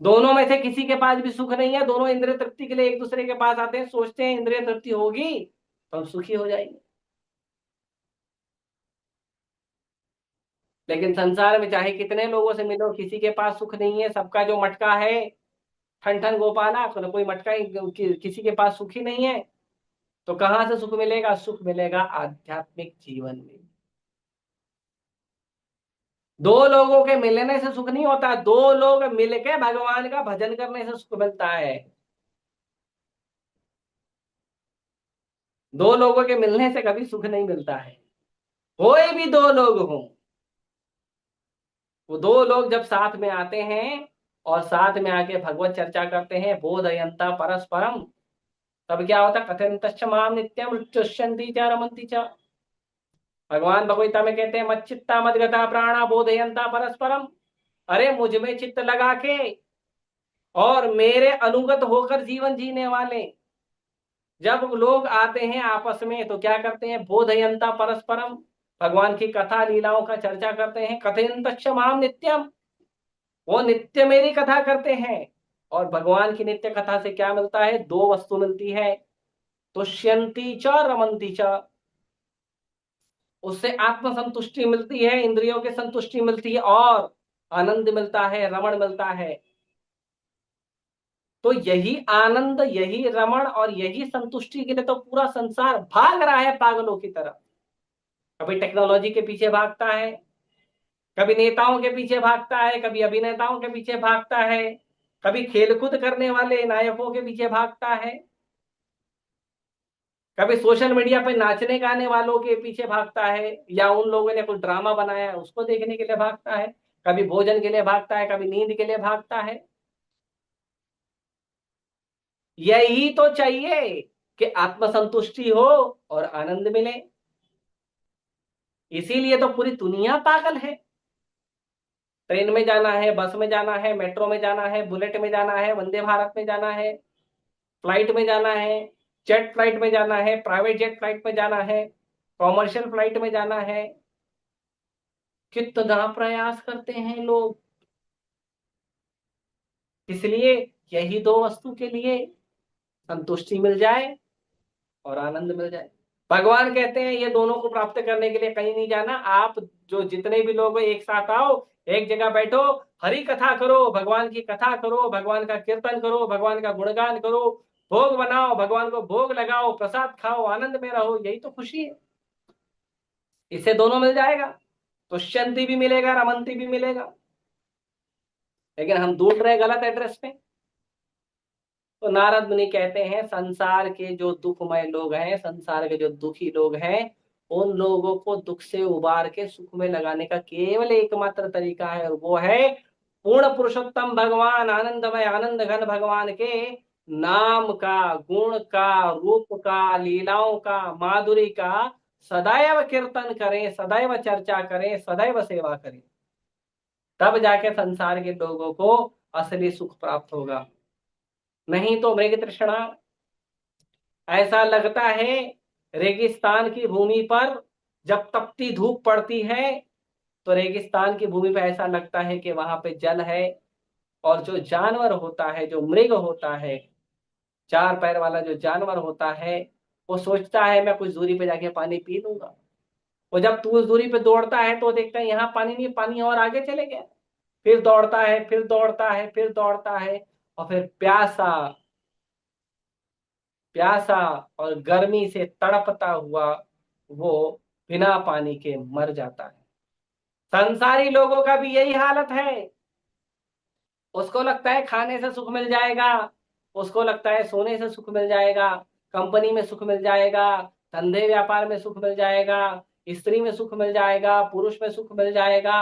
दोनों में से किसी के पास भी सुख नहीं है, दोनों इंद्रिय तृप्ति के लिए एक दूसरे के पास आते हैं, सोचते हैं इंद्रिय तृप्ति होगी तो हम सुखी हो जाएंगे। लेकिन संसार में चाहे कितने लोगों से मिलो, किसी के पास सुख नहीं है। सबका जो मटका है ठन ठन गोपाला, कोई मटका किसी के पास सुख ही नहीं है। तो कहां से सुख मिलेगा? सुख मिलेगा आध्यात्मिक जीवन में। दो लोगों के मिलने से सुख नहीं होता, दो लोग मिलके भगवान का भजन करने से सुख मिलता है। दो लोगों के मिलने से कभी सुख नहीं मिलता है। कोई भी दो लोग हों, वो दो लोग जब साथ में आते हैं और साथ में आके भगवत चर्चा करते हैं, बोधयंता परस्परम, तब क्या होता? कथयन्तश्च माम नित्यम उच्चुष्यन्ति च रमन्ति च। भगवान भगवता में कहते हैं मच्चित्ता मदगता प्राणा बोधयंता परस्परम। अरे मुझ में चित्त लगा के और मेरे अनुगत होकर जीवन जीने वाले जब लोग आते हैं आपस में तो क्या करते हैं? बोधयंता परस्परम, भगवान की कथा लीलाओं का चर्चा करते हैं। कथयन्तश्च माम नित्यम, वो नित्य मेरी कथा करते हैं। और भगवान की नित्य कथा से क्या मिलता है? दो वस्तु मिलती है, तुष्यंती च रमन्ति च। उससे आत्म संतुष्टि मिलती है, इंद्रियों की संतुष्टि मिलती है और आनंद मिलता है, रमण मिलता है। तो यही आनंद, यही रमण और यही संतुष्टि के लिए तो पूरा संसार भाग रहा है पागलों की तरह। कभी टेक्नोलॉजी के पीछे भागता है, कभी नेताओं के पीछे भागता है, कभी अभिनेताओं के पीछे भागता है, कभी खेलकूद करने वाले नायकों के पीछे भागता है, कभी सोशल मीडिया पे नाचने गाने वालों के पीछे भागता है, या उन लोगों ने कुछ ड्रामा बनाया है उसको देखने के लिए भागता है, कभी भोजन के लिए भागता है, कभी नींद के लिए भागता है। यही तो चाहिए कि आत्मसंतुष्टि हो और आनंद मिले। इसीलिए तो पूरी दुनिया पागल है। ट्रेन में जाना है, बस में जाना है, मेट्रो में जाना है, बुलेट में जाना है, वंदे भारत में जाना है, फ्लाइट में जाना है, जेट फ्लाइट में जाना है, प्राइवेट जेट फ्लाइट में जाना है, कॉमर्शियल फ्लाइट में जाना है। कितना प्रयास करते हैं लोग, इसलिए यही दो वस्तु के लिए, संतुष्टि मिल जाए और आनंद मिल जाए। भगवान कहते हैं ये दोनों को प्राप्त करने के लिए कहीं नहीं जाना। आप जो जितने भी लोग हो एक साथ आओ, एक जगह बैठो, हरि कथा करो, भगवान की कथा करो, भगवान का कीर्तन करो, भगवान का गुणगान करो, भोग बनाओ, भगवान को भोग लगाओ, प्रसाद खाओ, आनंद में रहो, यही तो खुशी है। इससे दोनों मिल जाएगा, तुष्यंती भी मिलेगा, रमंती भी मिलेगा। लेकिन हम ढूंढ रहे गलत एड्रेस पे। तो नारद मुनि कहते हैं संसार के जो दुखमय लोग हैं, संसार के जो दुखी लोग हैं, उन लोगों को दुख से उबार के सुख में लगाने का केवल एकमात्र तरीका है, और वो है पूर्ण पुरुषोत्तम भगवान, आनंदमय आनंद घन भगवान के नाम का, गुण का, रूप का, लीलाओं का, माधुरी का सदैव कीर्तन करें, सदैव चर्चा करें, सदैव सेवा करें। तब जाके संसार के लोगों को असली सुख प्राप्त होगा। नहीं तो मृग तृष्णा, ऐसा लगता है रेगिस्तान की भूमि पर जब तपती धूप पड़ती है, तो रेगिस्तान की भूमि पर ऐसा लगता है कि वहां पे जल है, और जो जानवर होता है, जो मृग होता है, चार पैर वाला जो जानवर होता है, वो सोचता है मैं कुछ दूरी पे जाके पानी पी लूंगा। वो जब तू उस दूरी पे दौड़ता है तो देखता है यहाँ पानी नहीं, पानी और आगे चले गया। फिर दौड़ता है, फिर दौड़ता है, फिर दौड़ता है, और फिर प्यासा प्यासा और गर्मी से तड़पता हुआ वो बिना पानी के मर जाता है। संसारी लोगों का भी यही हालत है। उसको लगता है खाने से सुख मिल जाएगा, उसको लगता है सोने से सुख मिल जाएगा, कंपनी में सुख मिल जाएगा, धंधे व्यापार में सुख मिल जाएगा, स्त्री में सुख मिल जाएगा, पुरुष में सुख मिल जाएगा,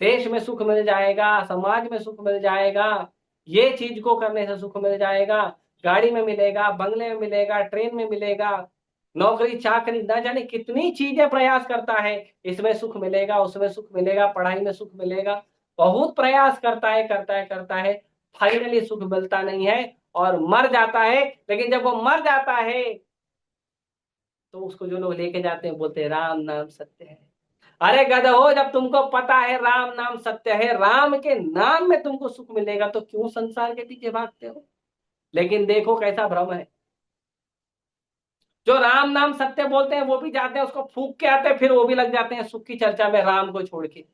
देश में सुख मिल जाएगा, समाज में सुख मिल जाएगा, ये चीज को करने से सुख मिल जाएगा। गाड़ी में मिलेगा, बंगले में मिलेगा, ट्रेन में मिलेगा, नौकरी चाकरी, ना जाने कितनी चीजें प्रयास करता है, इसमें सुख मिलेगा, उसमें सुख मिलेगा, पढ़ाई में सुख मिलेगा, बहुत प्रयास करता है, करता है, करता है, फाइनली सुख मिलता नहीं है और मर जाता है। लेकिन जब वो मर जाता है तो उसको जो लोग लेके जाते हैं बोलते हैं राम नाम सत्य है। अरे गधो, जब तुमको पता है राम नाम सत्य है, राम के नाम में तुमको सुख मिलेगा, तो क्यों संसार के पीछे भागते हो? लेकिन देखो कैसा भ्रम है। जो राम नाम सत्य बोलते हैं वो भी जाते हैं उसको फूंक के आते हैं, फिर वो भी लग जाते हैं सुख की चर्चा में राम को छोड़ के।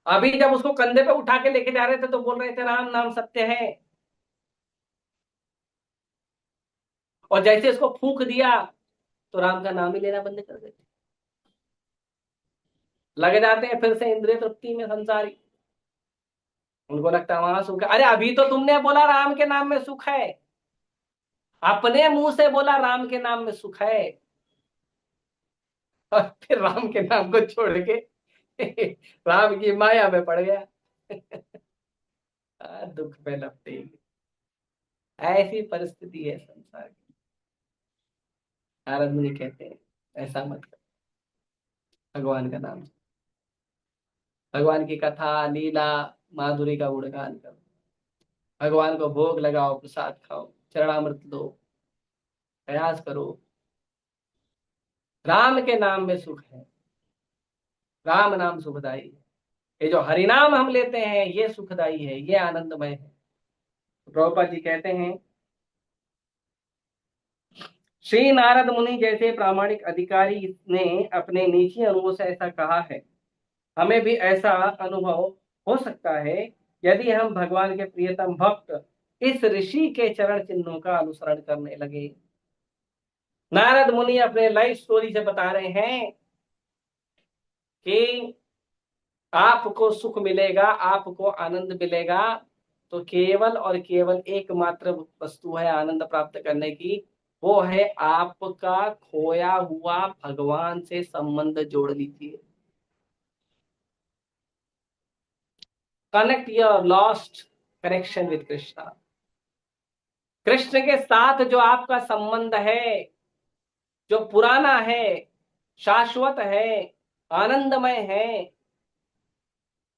अभी जब उसको कंधे पे उठा के लेके जा रहे थे तो बोल रहे थे राम नाम सत्य है, और जैसे इसको फूंक दिया तो राम का नाम ही लेना बंद कर देते, लग जाते हैं फिर से इंद्रिय तृप्ति में संसारी। उनको लगता है वहां सुख है। अरे अभी तो तुमने बोला राम के नाम में सुख है, अपने मुंह से बोला राम के नाम में सुख है, और फिर राम के नाम को छोड़ के राम की माया में पड़ गया। दुख में लपटे, ऐसी परिस्थिति है संसार की। नारद मुनि कहते हैं ऐसा मत कर, भगवान का नाम, भगवान की कथा लीला माधुरी का गुणगान करो, भगवान को भोग लगाओ, प्रसाद खाओ, चरणामृत लो, प्रयास करो। राम के नाम में सुख है, राम नाम सुखदाई है। ये जो हरिनाम हम लेते हैं ये सुखदाई है, ये आनंदमय है। तो प्रभुपाद जी कहते हैं श्री नारद मुनि जैसे प्रामाणिक अधिकारी ने अपने निजी अनुभव से ऐसा कहा है, हमें भी ऐसा अनुभव हो सकता है यदि हम भगवान के प्रियतम भक्त इस ऋषि के चरण चिन्हों का अनुसरण करने लगे। नारद मुनि अपने लाइफ स्टोरी से बता रहे हैं कि आपको सुख मिलेगा, आपको आनंद मिलेगा, तो केवल और केवल एकमात्र वस्तु है आनंद प्राप्त करने की, वो है आपका खोया हुआ भगवान से संबंध जोड़ लीजिए। Connect your lost connection with Krishna. Krishna के साथ जो आपका संबंध है, जो पुराना है, शाश्वत है, आनंदमय है,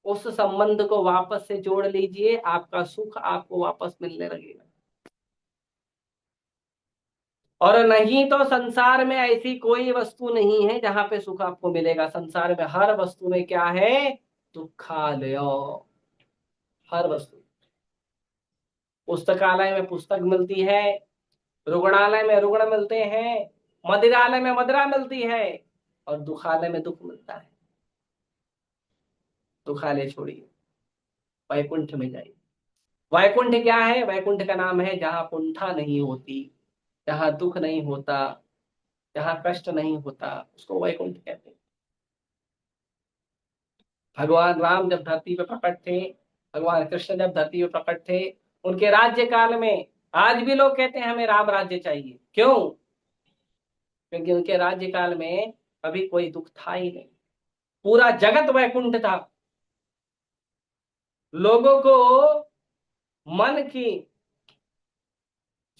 उस संबंध को वापस से जोड़ लीजिए, आपका सुख आपको वापस मिलने लगेगा। और नहीं तो संसार में ऐसी कोई वस्तु नहीं है जहां पे सुख आपको मिलेगा। संसार में हर वस्तु में क्या है? दुखालय। हर वस्तु, पुस्तकालय में पुस्तक मिलती है, रुग्णालय में रुग्ण मिलते हैं, मदिरालय में मदिरा मिलती है, और दुखालय में दुख मिलता है। दुखालय छोड़िए, वैकुंठ में जाइए। वैकुंठ क्या है? वैकुंठ का नाम है जहां कुंठा नहीं होती, जहां दुख नहीं होता, जहां कष्ट नहीं होता, उसको वैकुंठ कहते हैं। भगवान राम जब धरती पे प्रकट थे, भगवान कृष्ण जब धरती पे प्रकट थे, उनके राज्य काल में आज भी लोग कहते हैं हमें राम राज्य चाहिए। क्यों? क्योंकि उनके राज्य काल में अभी कोई दुख था ही नहीं, पूरा जगत वैकुंठ था। लोगों को मन की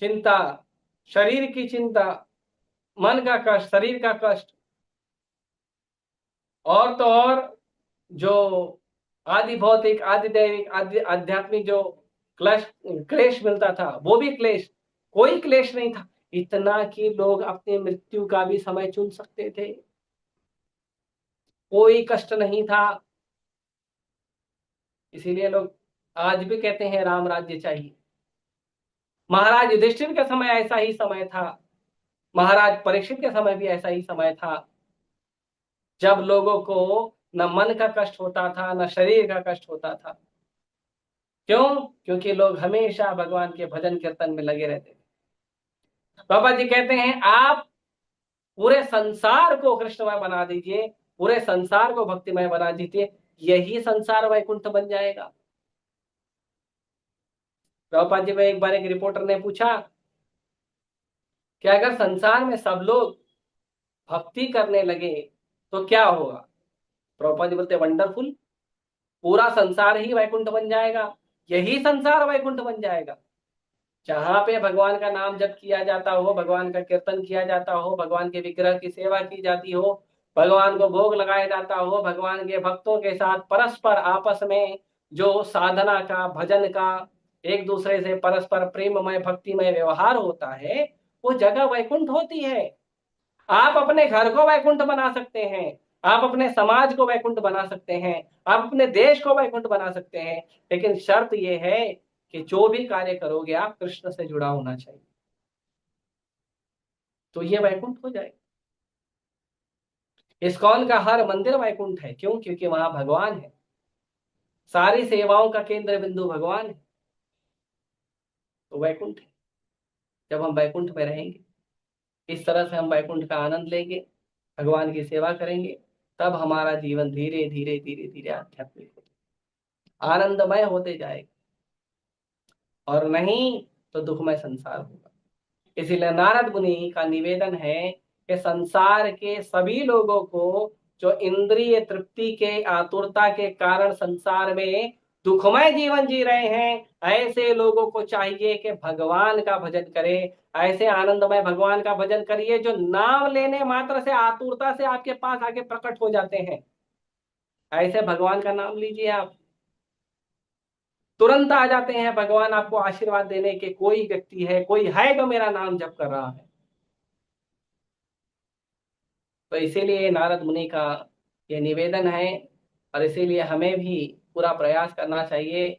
चिंता, शरीर की चिंता, मन का कष्ट, शरीर का कष्ट, और तो और जो आदि भौतिक, आदि दैविक, आदि आध्यात्मिक जो क्लेश क्लेश मिलता था, वो भी क्लेश, कोई क्लेश नहीं था। इतना कि लोग अपनी मृत्यु का भी समय चुन सकते थे, कोई कष्ट नहीं था। इसीलिए लोग आज भी कहते हैं राम राज्य चाहिए। महाराज युधिष्ठिर के समय ऐसा ही समय था, महाराज परीक्षित के समय भी ऐसा ही समय था, जब लोगों को न मन का कष्ट होता था, न शरीर का कष्ट होता था। क्यों? क्योंकि लोग हमेशा भगवान के भजन कीर्तन में लगे रहते थे। बाबा जी कहते हैं आप पूरे संसार को कृष्णमय बना दीजिए, पूरे संसार को भक्तिमय बना दीजिए, यही संसार वैकुंठ बन जाएगा। प्रभुपाद जी में एक बार एक रिपोर्टर ने पूछा कि अगर संसार में सब लोग भक्ति करने लगे तो क्या होगा? प्रभुपाद जी बोलते वंडरफुल, पूरा संसार ही वैकुंठ बन जाएगा, यही संसार वैकुंठ बन जाएगा। जहां पे भगवान का नाम जप किया जाता हो, भगवान का कीर्तन किया जाता हो, भगवान के विग्रह की सेवा की जाती हो, भगवान को भोग लगाया जाता हो, भगवान के भक्तों के साथ परस्पर आपस में जो साधना का, भजन का, एक दूसरे से परस्पर प्रेममय भक्तिमय व्यवहार होता है, वो जगह वैकुंठ होती है। आप अपने घर को वैकुंठ बना सकते हैं, आप अपने समाज को वैकुंठ बना सकते हैं, आप अपने देश को वैकुंठ बना सकते हैं, लेकिन शर्त यह है कि जो भी कार्य करोगे आप कृष्ण से जुड़ा होना चाहिए, तो ये वैकुंठ हो जाएगा। इस्कॉन का हर मंदिर वैकुंठ है। क्यों? क्योंकि वहां भगवान है, सारी सेवाओं का केंद्र बिंदु भगवान है, तो वैकुंठ है। जब हम वैकुंठ में रहेंगे, इस तरह से हम वैकुंठ का आनंद लेंगे, भगवान की सेवा करेंगे, तब हमारा जीवन धीरे धीरे धीरे धीरे आध्यात्मिक आनंदमय होते जाएगा, और नहीं तो दुखमय संसार होगा। इसीलिए नारद मुनि का निवेदन है कि संसार के सभी लोगों को जो इंद्रिय तृप्ति के आतुरता के कारण संसार में दुखमय जीवन जी रहे हैं, ऐसे लोगों को चाहिए कि भगवान का भजन करें। ऐसे आनंदमय भगवान का भजन करिए जो नाम लेने मात्र से आतुरता से आपके पास आके प्रकट हो जाते हैं। ऐसे भगवान का नाम लीजिए, आप तुरंत आ जाते हैं भगवान आपको आशीर्वाद देने के। कोई व्यक्ति है, कोई है जो मेरा नाम जप कर रहा है। तो इसीलिए नारद मुनि का ये निवेदन है, और इसीलिए हमें भी पूरा प्रयास करना चाहिए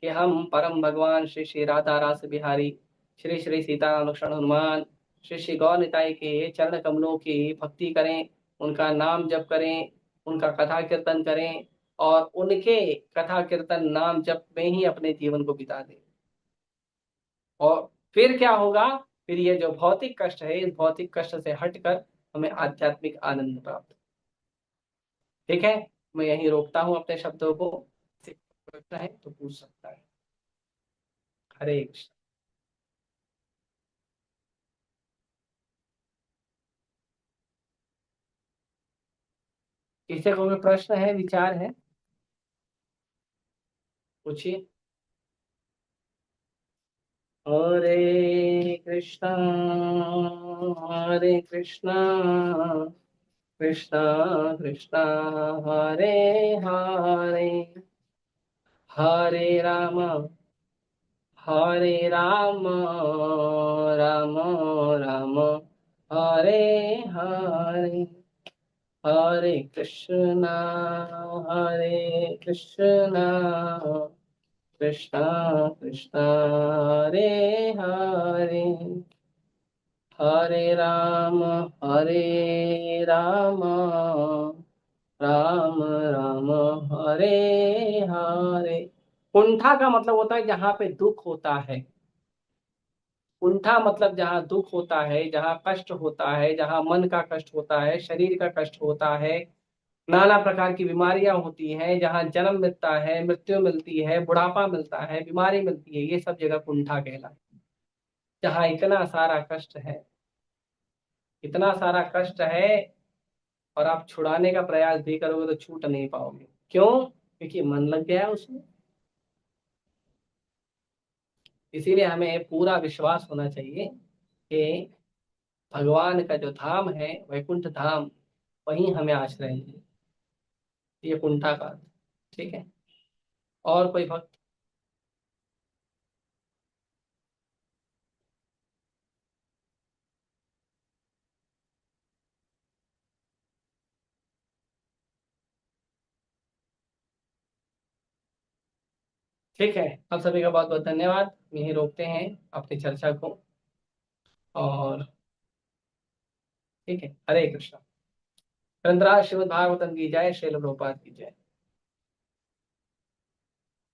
कि हम परम भगवान श्री श्री राधा रास बिहारी, श्री श्री सीताराम लक्ष्मण हनुमान, श्री श्री गौर निताई के चरण कमलों की भक्ति करें, उनका नाम जप करें, उनका कथा कीर्तन करें, और उनके कथा कीर्तन नाम जप में ही अपने जीवन को बिता दें। और फिर क्या होगा? फिर ये जो भौतिक कष्ट है, इस भौतिक कष्ट से हटकर हमें आध्यात्मिक आनंद प्राप्त। ठीक है, मैं यहीं रोकता हूं अपने शब्दों को। किसी को प्रश्न है तो पूछ सकता है। हरे कृष्ण। किसी को भी प्रश्न है, विचार है, पूछिए। हरे कृष्णा, हरे कृष्णा, कृष्णा कृष्णा, हरे हरे, हरे राम, हरे राम, राम राम, हरे हरे, हरे कृष्णा, हरे कृष्णा, कृष्णा कृष्णा, हरे हरे, हरे राम, हरे राम, राम राम, हरे हरे। कुंठा का मतलब होता है जहां पे दुख होता है। कुंठा मतलब जहां दुख होता है, जहां कष्ट होता है, जहां मन का कष्ट होता है, शरीर का कष्ट होता है, नाना प्रकार की बीमारियां होती हैं, जहाँ जन्म मिलता है, मृत्यु मिलती है, बुढ़ापा मिलता है, बीमारी मिलती है, ये सब जगह कुंठा कहलाता है। जहाँ इतना सारा कष्ट है, इतना सारा कष्ट है, और आप छुड़ाने का प्रयास भी करोगे तो छूट नहीं पाओगे। क्यों? क्योंकि मन लग गया है उसमें। इसीलिए हमें पूरा विश्वास होना चाहिए कि भगवान का जो धाम है, वैकुंठ धाम, वहीं हमें आश्रय है। ये कुंठा का अर्थ। ठीक है। और कोई भक्त? ठीक है। आप सभी का बहुत बहुत धन्यवाद। यहीं रोकते हैं अपनी चर्चा को। और ठीक है। हरे कृष्णा। ग्रंथराज श्रीमद् भागवतम की जय। श्रील प्रभुपाद की जय।